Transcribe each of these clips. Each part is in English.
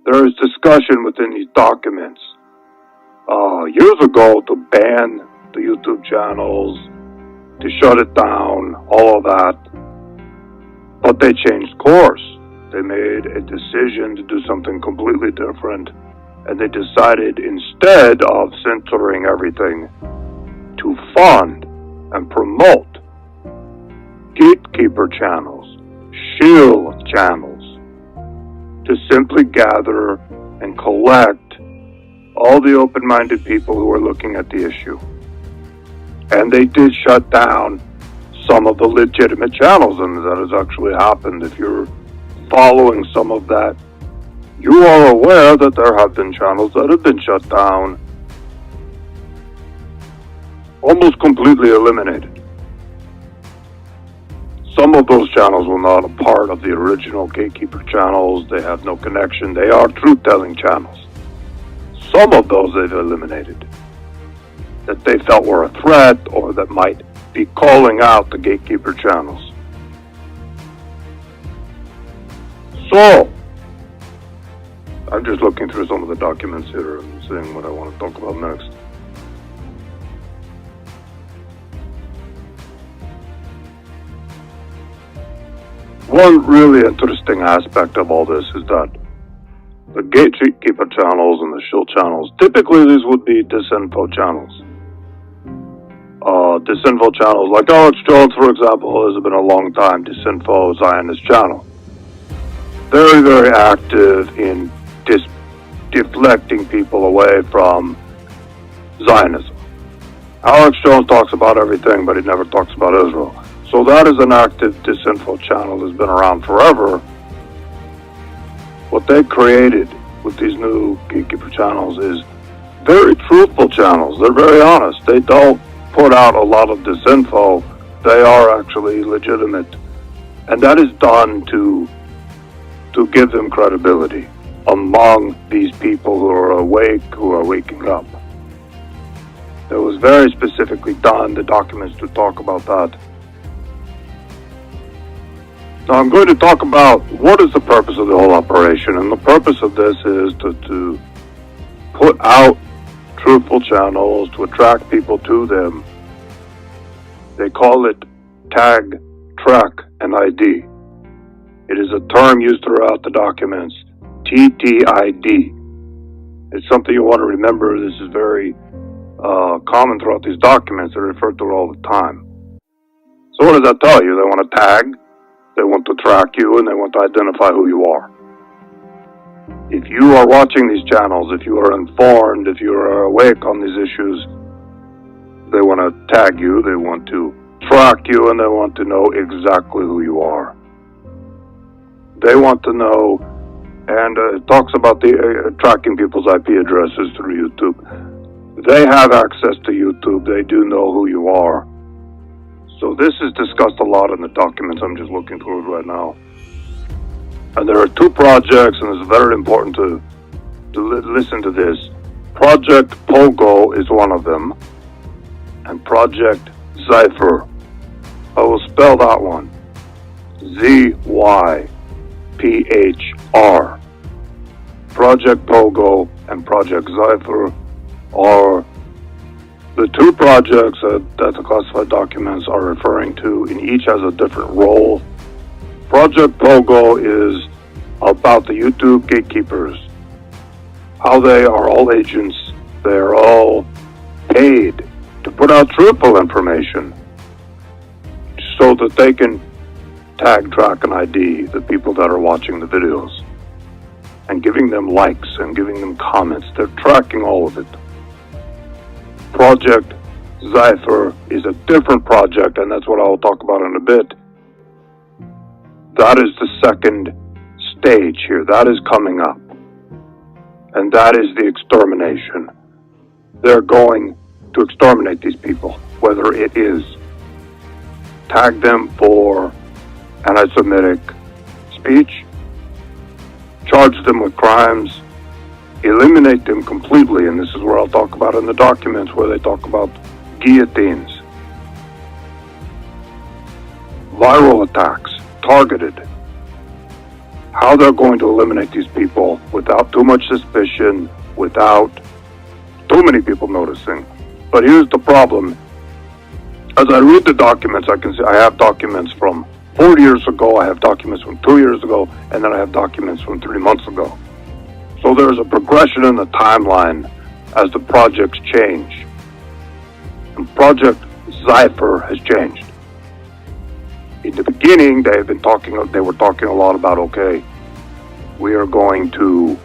There is discussion within these documents years ago to ban the YouTube channels, to shut it down, all of that. But they changed course. They made a decision to do something completely different. And they decided, instead of censoring everything, to fund and promote gatekeeper channels, shield channels, to simply gather and collect all the open-minded people who are looking at the issue. And they did shut down some of the legitimate channels, and that has actually happened. If you're following some of that, you are aware that there have been channels that have been shut down, almost completely eliminated. Some of those channels were not a part of the original gatekeeper channels. They have no connection. They are truth-telling channels. Some of those they've eliminated that they felt were a threat or that might be calling out the gatekeeper channels. So, I'm just looking through some of the documents here and seeing what I want to talk about next. One really interesting aspect of all this is that the gatekeeper channels and the shield channels, typically these would be disinfo channels. Disinfo channels, like Alex Jones, for example, has been a long time disinfo Zionist channel. Very, very active in deflecting people away from Zionism. Alex Jones talks about everything, but he never talks about Israel. So that is an active disinfo channel that's been around forever. What they created with these new gatekeeper channels is very truthful channels. They're very honest. They don't put out a lot of disinfo. They are actually legitimate. And that is done to give them credibility among these people who are awake, who are waking up. It was very specifically done, the documents to talk about that. Now I'm going to talk about what is the purpose of the whole operation, and the purpose of this is to put out truthful channels, to attract people to them. They call it tag, track, and ID. It is a term used throughout the documents, TTID. It's something you want to remember. This is very common throughout these documents. They refer to it all the time. So what does that tell you? They want to tag, they want to track you, and they want to identify who you are. If you are watching these channels, if you are informed, if you are awake on these issues, they want to tag you, they want to track you, and they want to know exactly who you are. They want to know, and it talks about the tracking people's IP addresses through YouTube. They have access to YouTube. They do know who you are. So this is discussed a lot in the documents. I'm just looking through it right now. And there are two projects, and it's very important to listen to this. Project Pogo is one of them, and Project Zypher. I will spell that one. ZYPHR. Project Pogo and Project Zypher are the two projects that the classified documents are referring to, and each has a different role. Project Pogo is about the YouTube gatekeepers, how they are all agents. They are all paid to put out truthful information so that they can tag, track, and ID the people that are watching the videos and giving them likes and giving them comments. They're tracking all of it. Project Zypher is a different project, and that's what I'll talk about in a bit. That is the second stage here. That is coming up. And that is the extermination. They're going to exterminate these people, whether it is tag them for anti-Semitic speech, charge them with crimes, eliminate them completely, and this is where I'll talk about in the documents where they talk about guillotines, viral attacks, targeted. how they're going to eliminate these people without too much suspicion, without too many people noticing. But here's the problem. As I read the documents, I can see I have documents from 4 years ago, I have documents from 2 years ago, and then I have documents from 3 months ago. So there's a progression in the timeline as the projects change. And Project Zypher has changed. In the beginning, they were talking a lot about, okay, we are going to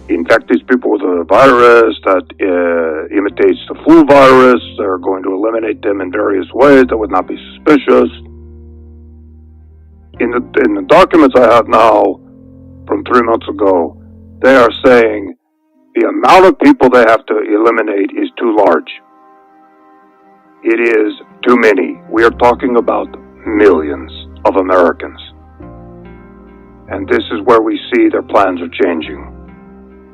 infect these people with a virus that imitates the flu virus. They're going to eliminate them in various ways that would not be suspicious. In the documents I have now from 3 months ago, they are saying the amount of people they have to eliminate is too large. It is too many. We are talking about millions of Americans. And this is where we see their plans are changing.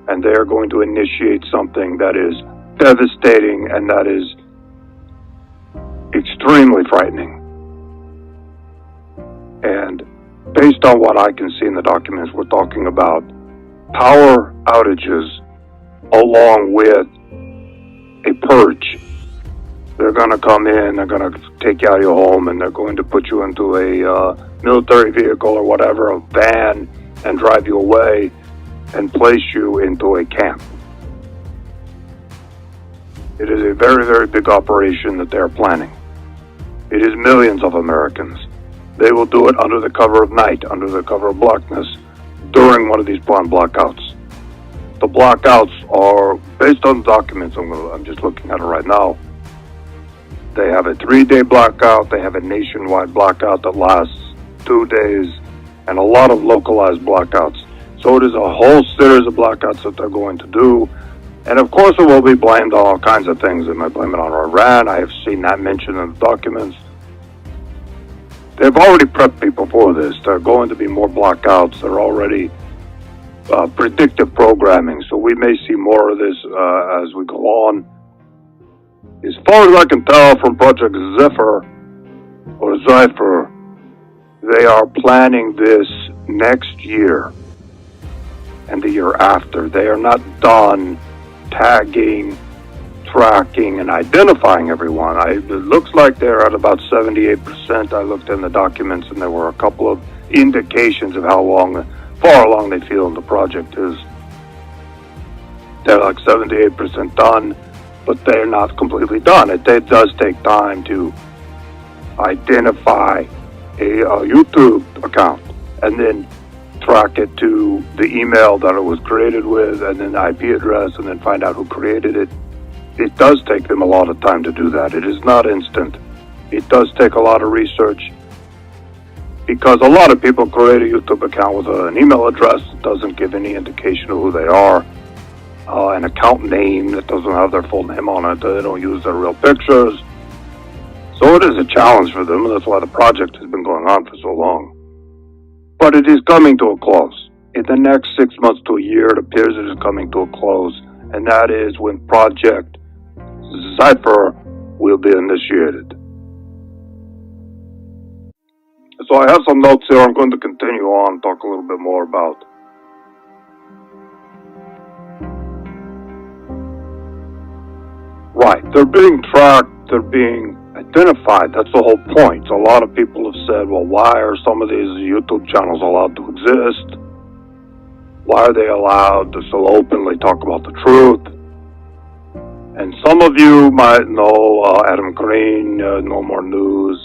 And they are going to initiate something that is devastating and that is extremely frightening. And based on what I can see in the documents, we're talking about power outages along with a purge. They're going to come in, they're going to take you out of your home, and they're going to put you into a military vehicle or whatever, a van, and drive you away and place you into a camp. It is a very, very big operation that they're planning. It is millions of Americans. They will do it under the cover of night, under the cover of blackness, during one of these planned blackouts. The blackouts are based on documents. I'm just looking at it right now. They have a 3-day blackout. They have a nationwide blackout that lasts 2 days, and a lot of localized blackouts. So it is a whole series of blackouts that they're going to do. And of course, it will be blamed on all kinds of things. They might blame it on Iran. I have seen that mentioned in the documents. They've already prepped people for this. There are going to be more blackouts. They're already predictive programming. So we may see more of this as we go on. As far as I can tell from Project Zypher, they are planning this next year and the year after. They are not done tagging, tracking, and identifying everyone. It looks like they're at about 78%. I looked in the documents, and there were a couple of indications of how far along they feel the project is. They're like 78% done, but they're not completely done. It does take time to identify a YouTube account and then track it to the email that it was created with, and then the IP address, and then find out who created it. It does take them a lot of time to do that. It is not instant. It does take a lot of research, because a lot of people create a YouTube account with an email address that doesn't give any indication of who they are, an account name that doesn't have their full name on it. They don't use their real pictures. So it is a challenge for them, and that's why the project has been going on for so long. But it is coming to a close. In the next 6 months to a year, it appears it is coming to a close, and that is when Project Zypher will be initiated. So I have some notes here. I'm going to continue on, talk a little bit more about right. They're being tracked, they're being identified. That's the whole point. A lot of people have said, well, why are some of these YouTube channels allowed to exist? Why are they allowed to so openly talk about the truth? And some of you might know Adam Green, No More News,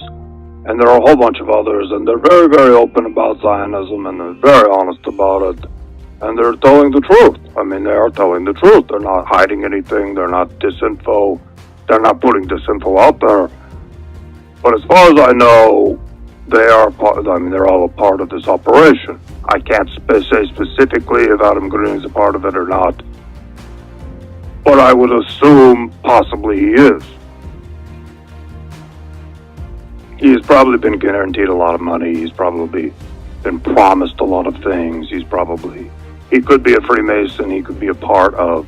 and there are a whole bunch of others, and they're very, very open about Zionism, and they're very honest about it, and they're telling the truth. I mean, they are telling the truth. They're not hiding anything. They're not disinfo. They're not putting disinfo out there. But as far as I know, they're all a part of this operation. I can't say specifically if Adam Green is a part of it or not, but I would assume possibly he is. He's probably been guaranteed a lot of money. He's probably been promised a lot of things. He could be a Freemason. He could be a part of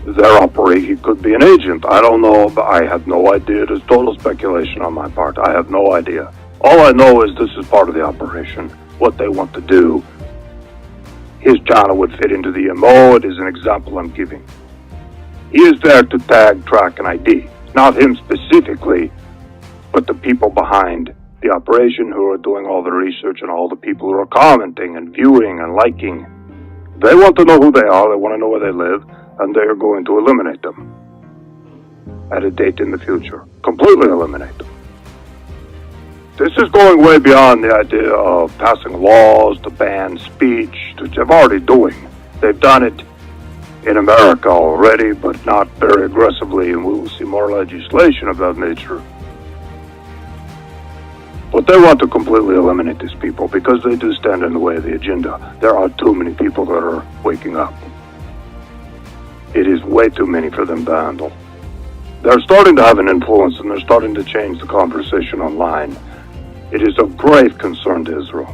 their operation. He could be an agent. I don't know, but I have no idea. It is total speculation on my part. I have no idea. All I know is this is part of the operation. what they want to do. His channel would fit into the MO. It is an example I'm giving. He is there to tag, track, and ID. Not him specifically, but the people behind the operation who are doing all the research and all the people who are commenting and viewing and liking. They want to know who they are, they want to know where they live, and they are going to eliminate them at a date in the future. Completely eliminate them. This is going way beyond the idea of passing laws to ban speech, which they're already doing. They've done it in America already, but not very aggressively, and we will see more legislation of that nature. But they want to completely eliminate these people because they do stand in the way of the agenda. There are too many people that are waking up. It is way too many for them to handle. They're starting to have an influence, and they're starting to change the conversation online. It is of grave concern to Israel.